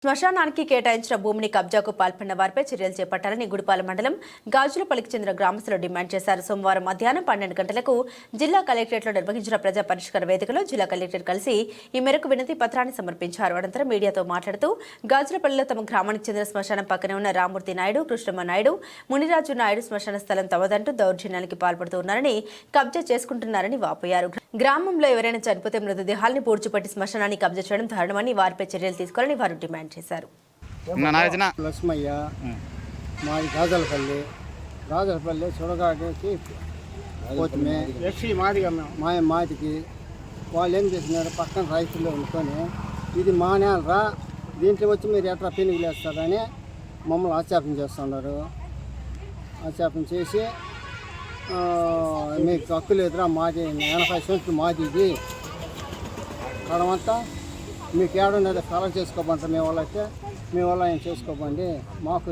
శ్మశానానికి కేటాయించిన భూమిని కబ్జాకు పాల్పడిన వారిపై చర్యలు చేపట్టాలని గుడిపాల మండలం గాజులపల్లికి చెందిన గ్రామస్తులు డిమాండ్ చేశారు. సోమవారం మధ్యాహ్నం 12 గంటలకు జిల్లా కలెక్టరేట్లో నిర్వహించిన ప్రజా పరిష్కార వేదికలో జిల్లా కలెక్టర్ కలిసి ఈ మేరకు వినతి పత్రాన్ని సమర్పించారు. అనంతరం మీడియాతో మాట్లాడుతూ గాజులపల్లిలో తమ గ్రామానికి చెందిన శ్మశానం పక్కనే ఉన్న రామూర్తి నాయుడు, కృష్ణమ్మ నాయుడు, మునిరాజు నాయుడు శ్మశాన స్థలం తమదంటూ దౌర్జన్యానికి పాల్పడుతున్నారని, కబ్జా చేసుకుంటున్నారని వాపోయారు. గ్రామంలో ఎవరైనా చనిపోతే మృతదేహాల్ని పూడ్చిపట్టి శ్మశానాన్ని కబ్జా చేయడం దారుణమని, వారిపై చర్యలు తీసుకోవాలని వారు డిమాండ్ చేశారు. లక్ష్మయ్య, మాది గాజలపల్లి చూడగాడికి పోతుమే మాదికి వాళ్ళు ఏం చేసినారు, పక్కన రైతుల్లో అనుకొని ఇది మానేలరా, దీంట్లో వచ్చి మీరు ఎట్లా పెనుగులు వేస్తారని మమ్మల్ని ఆక్షేపణ చేస్తున్నారు. ఆక్షేపణ చేసి మీకు హక్కు లేదురా, మాది 80 సెంట్లు మాది, ఇది కడమంతా మీకు ఏడున్నది కలర్ చేసుకోమంటారు. మీ వల్ల ఏం చేసుకోబండి, మాకు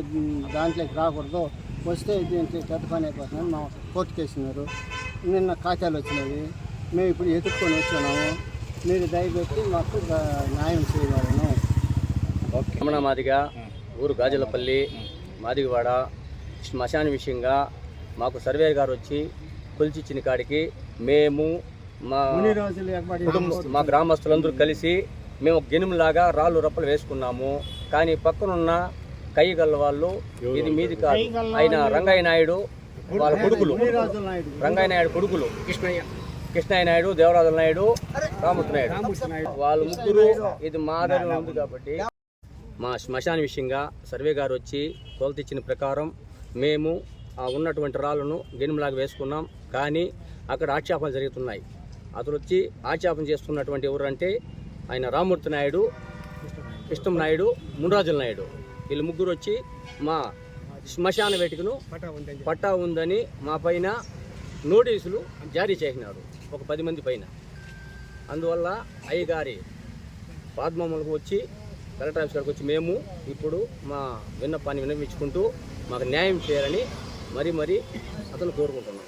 దాంట్లోకి రాకూడదు, వస్తే దీంట్లో పెద్ద పని అయిపోతుందని మా కోర్టుకు వేసినారు. నిన్న కాగితాలు వచ్చినవి, మేము ఇప్పుడు ఎదుర్కొని వచ్చున్నాము. మీరు దయపెట్టి మాకు న్యాయం చేయగలను. రమణ మాదిగా, ఊరు గాజులపల్లి, మాదిగవాడ శ్మశాన విషయంగా మాకు సర్వేర్ గారు వచ్చి కొలిచిచ్చిన కాడికి మేము మా గ్రామస్తులందరూ కలిసి మేము గినుములాగా రాళ్ళు రప్పలు వేసుకున్నాము. కానీ పక్కనున్న కయ్యగల్ల వాళ్ళు ఇది మీది కాదు, ఆయన రంగయ్య నాయుడు వాళ్ళ కొడుకులు, రంగయ్య నాయుడు కొడుకులు కృష్ణయ్య నాయుడు, దేవరాజుల నాయుడు, రామూర్తి నాయుడు, వాళ్ళ ముగ్గురు ఇది మాదని ఉంది. కాబట్టి మా శ్మశాన విషయంగా సర్వే గారు వచ్చి కొలతిచ్చిన ప్రకారం మేము ఉన్నటువంటి రాళ్ళను గినుములాగా వేసుకున్నాం. కానీ అక్కడ ఆక్షేపణలు జరుగుతున్నాయి. అతను వచ్చి ఆక్షేపణ చేస్తున్నటువంటి ఎవరంటే ఆయన రామూర్తి నాయుడు, కృష్ణం నాయుడు, మునిరాజుల నాయుడు, వీళ్ళు ముగ్గురు వచ్చి మా శ్మశాన వేదికను పట్టా ఉందని మా పైన నోటీసులు జారీ చేసినారు, ఒక 10 మంది పైన. అందువల్ల అయ్యగారి పాద్మమ్మలకు వచ్చి కలెక్టర్ ఆఫీస్ గారికి వచ్చి మేము ఇప్పుడు మా విన్నపాన్ని విన్నవించుకుంటూ మాకు న్యాయం చేయాలని మరీ అతను కోరుకుంటున్నాం.